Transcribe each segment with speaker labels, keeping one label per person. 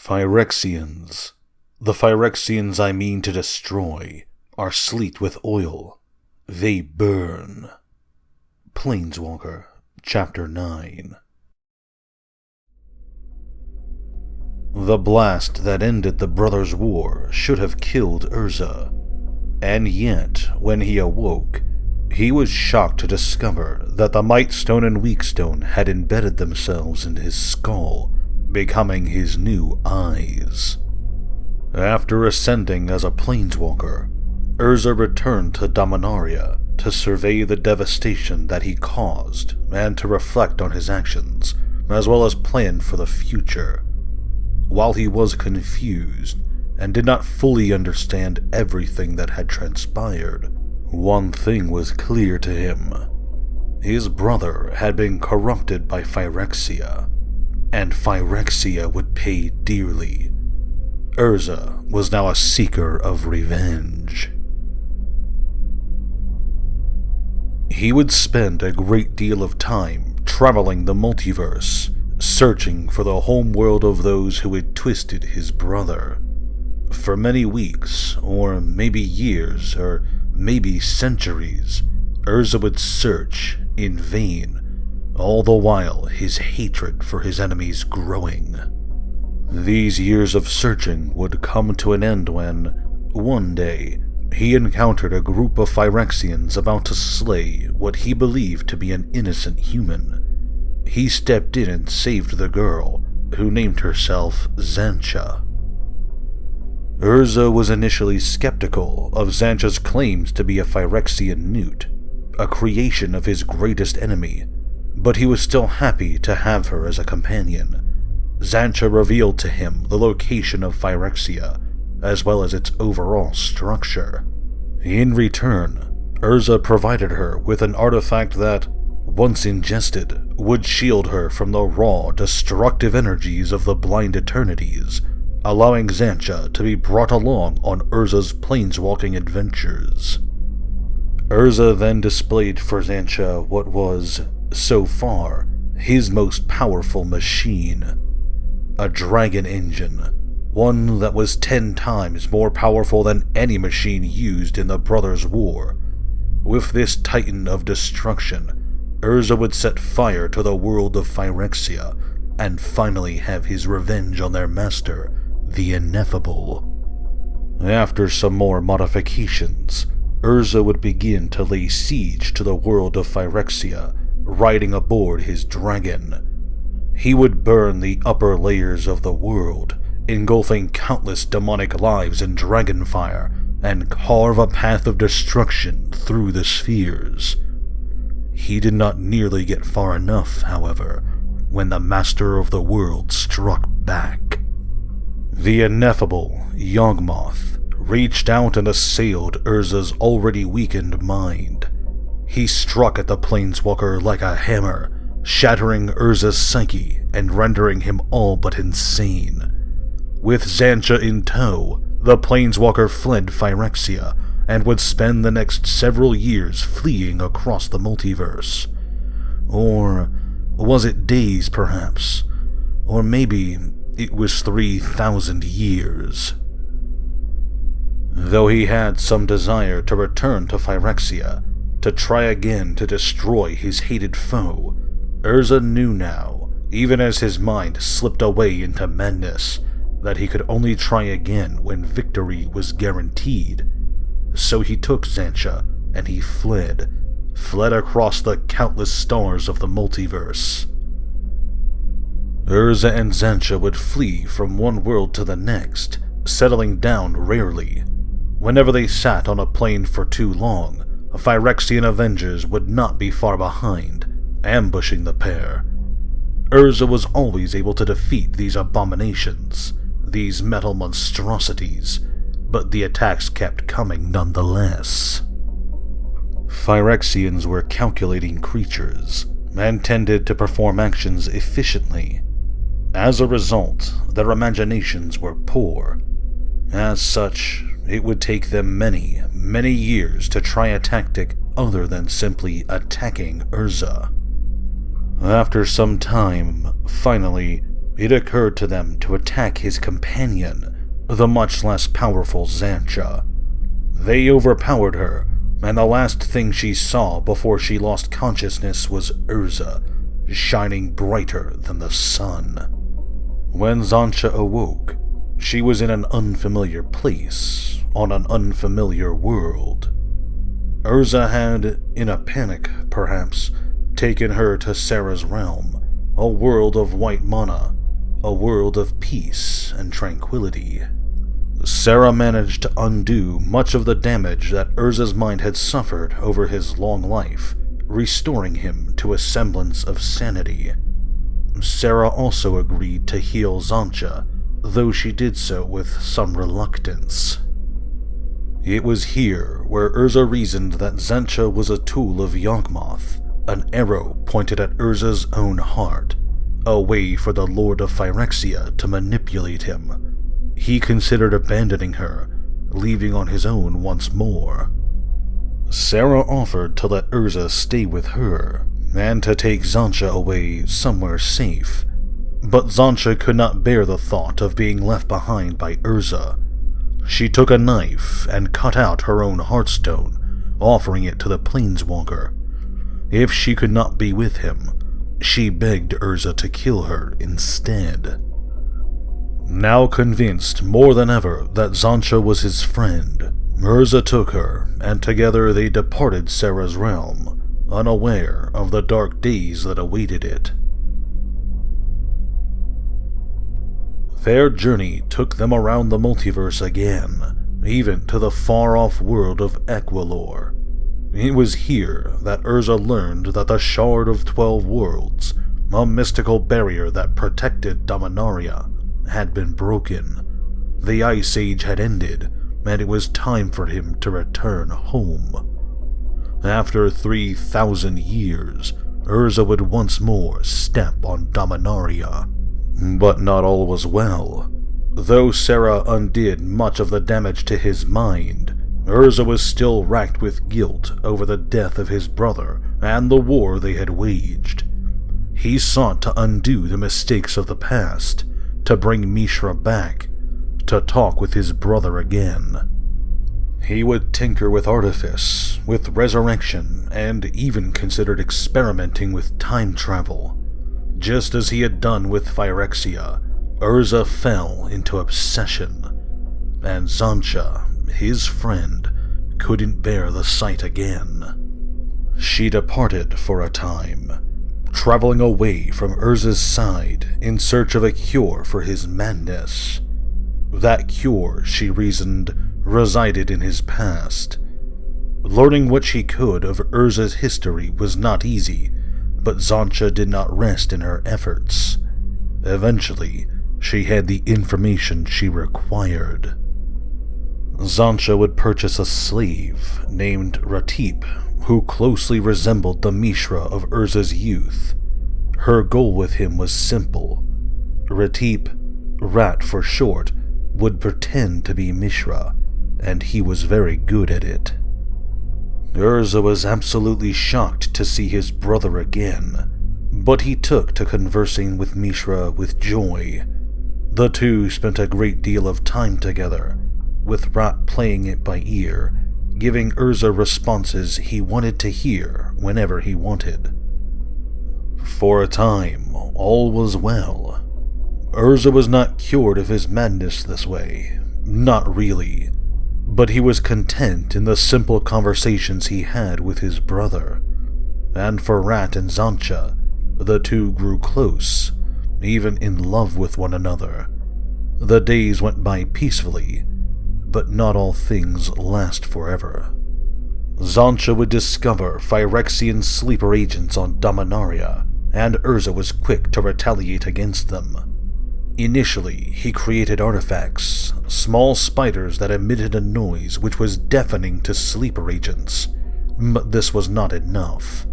Speaker 1: Phyrexians. The Phyrexians I mean to destroy are sleet with oil. They burn. Planeswalker, Chapter 9. The blast that ended the brothers' war should have killed Urza, and yet, when he awoke, he was shocked to discover that the Mightstone and Weakstone had embedded themselves in his skull, becoming his new eyes. After ascending as a Planeswalker, Urza returned to Dominaria to survey the devastation that he caused and to reflect on his actions, as well as plan for the future. While he was confused and did not fully understand everything that had transpired, one thing was clear to him. His brother had been corrupted by Phyrexia, and Phyrexia would pay dearly. Urza was now a seeker of revenge. He would spend a great deal of time traveling the multiverse, searching for the homeworld of those who had twisted his brother. For many weeks, or maybe years, or maybe centuries, Urza would search in vain, all the while his hatred for his enemies growing. These years of searching would come to an end when, one day, he encountered a group of Phyrexians about to slay what he believed to be an innocent human. He stepped in and saved the girl, who named herself Xantcha. Urza was initially skeptical of Xantcha's claims to be a Phyrexian newt, a creation of his greatest enemy, but he was still happy to have her as a companion. Xantcha revealed to him the location of Phyrexia, as well as its overall structure. In return, Urza provided her with an artifact that, once ingested, would shield her from the raw, destructive energies of the Blind Eternities, allowing Xantcha to be brought along on Urza's planeswalking adventures. Urza then displayed for Xantcha what was, so far, his most powerful machine. A dragon engine, one that was 10 times more powerful than any machine used in the Brothers' War. With this titan of destruction, Urza would set fire to the world of Phyrexia and finally have his revenge on their master, the Ineffable. After some more modifications, Urza would begin to lay siege to the world of Phyrexia, riding aboard his dragon. He would burn the upper layers of the world, engulfing countless demonic lives in dragonfire, and carve a path of destruction through the spheres. He did not nearly get far enough, however, when the Master of the World struck back. The ineffable Yawgmoth reached out and assailed Urza's already weakened mind. He struck at the Planeswalker like a hammer, shattering Urza's psyche and rendering him all but insane. With Xantcha in tow, the Planeswalker fled Phyrexia and would spend the next several years fleeing across the multiverse. Or was it days, perhaps? Or maybe it was 3,000 years. Though he had some desire to return to Phyrexia, to try again to destroy his hated foe, Urza knew now, even as his mind slipped away into madness, that he could only try again when victory was guaranteed. So he took Xantcha, and he fled across the countless stars of the multiverse. Urza and Xantcha would flee from one world to the next, settling down rarely. Whenever they sat on a plane for too long, Phyrexian Avengers would not be far behind, ambushing the pair. Urza was always able to defeat these abominations, these metal monstrosities, but the attacks kept coming nonetheless. Phyrexians were calculating creatures, and tended to perform actions efficiently. As a result, their imaginations were poor. As such, it would take them many, many years to try a tactic other than simply attacking Urza. After some time, finally, it occurred to them to attack his companion, the much less powerful Xantcha. They overpowered her, and the last thing she saw before she lost consciousness was Urza, shining brighter than the sun. When Xantcha awoke, she was in an unfamiliar place, on an unfamiliar world. Urza had, in a panic perhaps, taken her to Sarah's realm, a world of white mana, a world of peace and tranquility. Sarah managed to undo much of the damage that Urza's mind had suffered over his long life, restoring him to a semblance of sanity. Sarah also agreed to heal Xantcha, though she did so with some reluctance. It was here where Urza reasoned that Xantcha was a tool of Yawgmoth, an arrow pointed at Urza's own heart, a way for the Lord of Phyrexia to manipulate him. He considered abandoning her, leaving on his own once more. Sarah offered to let Urza stay with her, and to take Xantcha away somewhere safe. But Xantcha could not bear the thought of being left behind by Urza. She took a knife and cut out her own heartstone, offering it to the Planeswalker. If she could not be with him, she begged Urza to kill her instead. Now convinced more than ever that Xantcha was his friend, Urza took her, and together they departed Sarah's realm, unaware of the dark days that awaited it. Their journey took them around the multiverse again, even to the far-off world of Equilor. It was here that Urza learned that the Shard of 12 Worlds, a mystical barrier that protected Dominaria, had been broken. The Ice Age had ended, and it was time for him to return home. After 3,000 years, Urza would once more step on Dominaria. But not all was well. Though Sarah undid much of the damage to his mind, Urza was still racked with guilt over the death of his brother and the war they had waged. He sought to undo the mistakes of the past, to bring Mishra back, to talk with his brother again. He would tinker with artifice, with resurrection, and even considered experimenting with time travel. Just as he had done with Phyrexia, Urza fell into obsession, and Xantcha, his friend, couldn't bear the sight again. She departed for a time, traveling away from Urza's side in search of a cure for his madness. That cure, she reasoned, resided in his past. Learning what she could of Urza's history was not easy, but Xantcha did not rest in her efforts. Eventually, she had the information she required. Xantcha would purchase a slave named Ratip, who closely resembled the Mishra of Urza's youth. Her goal with him was simple. Ratip, Rat for short, would pretend to be Mishra, and he was very good at it. Urza was absolutely shocked to see his brother again, but he took to conversing with Mishra with joy. The two spent a great deal of time together, with Rat playing it by ear, giving Urza responses he wanted to hear whenever he wanted. For a time, all was well. Urza was not cured of his madness this way, not really, but he was content in the simple conversations he had with his brother. And for Rat and Xantcha, the two grew close, even in love with one another. The days went by peacefully, but not all things last forever. Xantcha would discover Phyrexian sleeper agents on Dominaria, and Urza was quick to retaliate against them. Initially, he created artifacts, small spiders that emitted a noise which was deafening to sleeper agents, but this was not enough.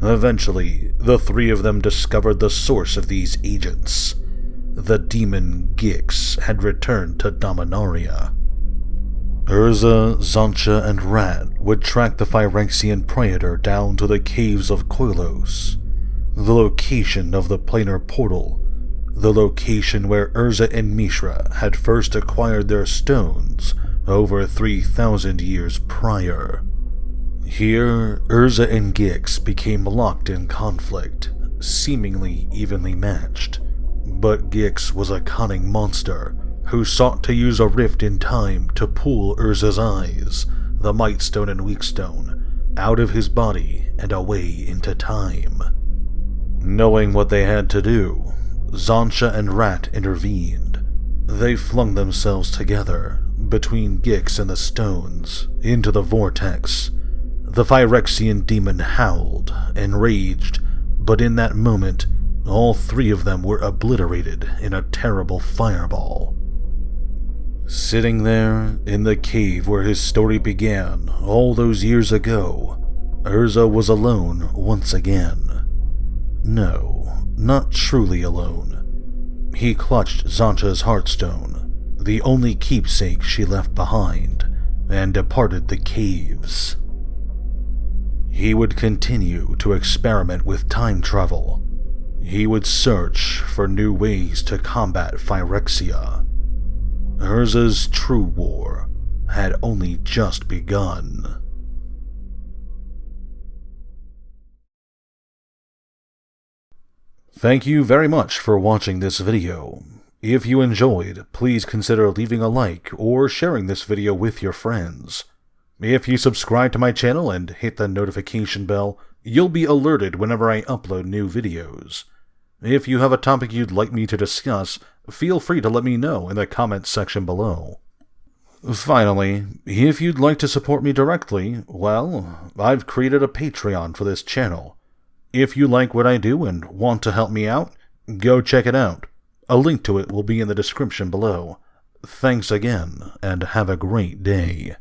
Speaker 1: Eventually, the three of them discovered the source of these agents. The demon Gix had returned to Dominaria. Urza, Xantcha, and Rat would track the Phyrexian Praetor down to the caves of Koilos, the location of the planar portal, the location where Urza and Mishra had first acquired their stones over 3,000 years prior. Here, Urza and Gix became locked in conflict, seemingly evenly matched. But Gix was a cunning monster who sought to use a rift in time to pull Urza's eyes, the Mightstone and Weakstone, out of his body and away into time. Knowing what they had to do, Zansha and Rat intervened. They flung themselves together, between Gix and the stones, into the vortex. The Phyrexian demon howled and raged, but in that moment, all three of them were obliterated in a terrible fireball. Sitting there, in the cave where his story began all those years ago, Urza was alone once again. No, not truly alone. He clutched Zansha's heartstone, the only keepsake she left behind, and departed the caves. He would continue to experiment with time travel. He would search for new ways to combat Phyrexia. Urza's true war had only just begun. Thank you very much for watching this video. If you enjoyed, please consider leaving a like or sharing this video with your friends. If you subscribe to my channel and hit the notification bell, you'll be alerted whenever I upload new videos. If you have a topic you'd like me to discuss, feel free to let me know in the comments section below. Finally, if you'd like to support me directly, well, I've created a Patreon for this channel. If you like what I do and want to help me out, go check it out. A link to it will be in the description below. Thanks again, and have a great day.